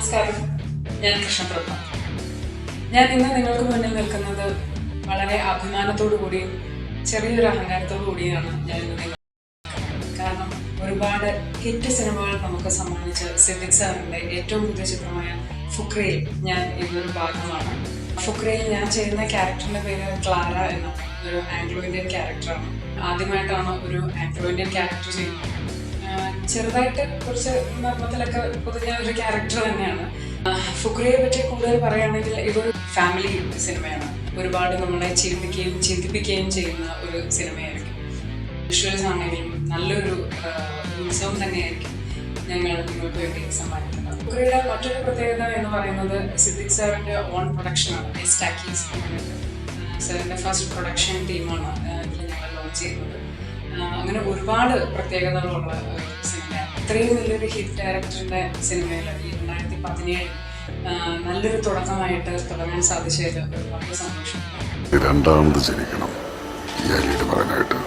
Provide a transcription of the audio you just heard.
നമസ്കാരം, ഞാൻ കൃഷ്ണപ്രഭ. ഞാൻ ഇന്ന് നിങ്ങൾക്ക് മുന്നിൽ നിൽക്കുന്നത് വളരെ അഭിമാനത്തോടു കൂടിയും ചെറിയൊരു അഹങ്കാരത്തോടു കൂടിയാണ് ഞാൻ ഇന്ന് നിങ്ങൾ. കാരണം ഒരുപാട് ഹിറ്റ് സിനിമകൾ നമുക്ക് സമ്മാനിച്ച സിദ്ദിഖ് സാറിൻ്റെ ഏറ്റവും പുതിയ ചിത്രമായ ഫുക്രയിൽ ഞാൻ ഇതൊരു ഭാഗമാണ്. ഫുക്രയിൽ ഞാൻ ചെയ്യുന്ന ക്യാരക്ടറിൻ്റെ പേര് ക്ലാര എന്നാണ്. ഒരു ആംഗ്ലോ ഇന്ത്യൻ ക്യാരക്ടറാണ്. ആദ്യമായിട്ടാണ് ഒരു ആംഗ്ലോ ഇന്ത്യൻ ക്യാരക്ടർ ചെയ്യുന്നത്. ചെറുതായിട്ട് കുറച്ച് നർമ്മത്തിലൊക്കെ പൊതുവെ ഒരു ക്യാരക്ടർ തന്നെയാണ്. ഫുക്രയെ പറ്റി കൂടുതൽ പറയുകയാണെങ്കിൽ ഇതൊരു ഫാമിലി സിനിമയാണ്. ഒരുപാട് നമ്മളെ ചിരിപ്പിക്കുകയും ചിന്തിപ്പിക്കുകയും ചെയ്യുന്ന ഒരു സിനിമയായിരിക്കും. വിഷ്വൽസ് ആണെങ്കിലും നല്ലൊരു ഉത്സവം തന്നെയായിരിക്കും ഞങ്ങൾ നിങ്ങൾക്ക് വേണ്ടി സമ്മാനിക്കുന്നത്. ഫുക്രയുടെ മറ്റൊരു പ്രത്യേകത എന്ന് പറയുന്നത് സിദ്ദിഖ് സാറിൻ്റെ ഓൺ പ്രൊഡക്ഷനാണ്. എസ്റ്റാക്കീസ് സാറിൻ്റെ ഫസ്റ്റ് പ്രൊഡക്ഷൻ ടീമാണ് ഇതിൽ ഞങ്ങൾ ലോഞ്ച് ചെയ്യുന്നത്. അങ്ങനെ ഒരുപാട് പ്രത്യേകതകളുള്ള സിനിമയാണ്. ഇത്രയും വലിയൊരു ഹിറ്റ് ഡയറക്ടറിൻ്റെ സിനിമയിൽ ഈ 2017 നല്ലൊരു തുടക്കമായിട്ട് തുടങ്ങാൻ സാധിച്ചതിൽ ഒരുപാട് സന്തോഷം. രണ്ടാമത് ജനിക്കണം ഈ അലിയുടെ മകനായിട്ട്.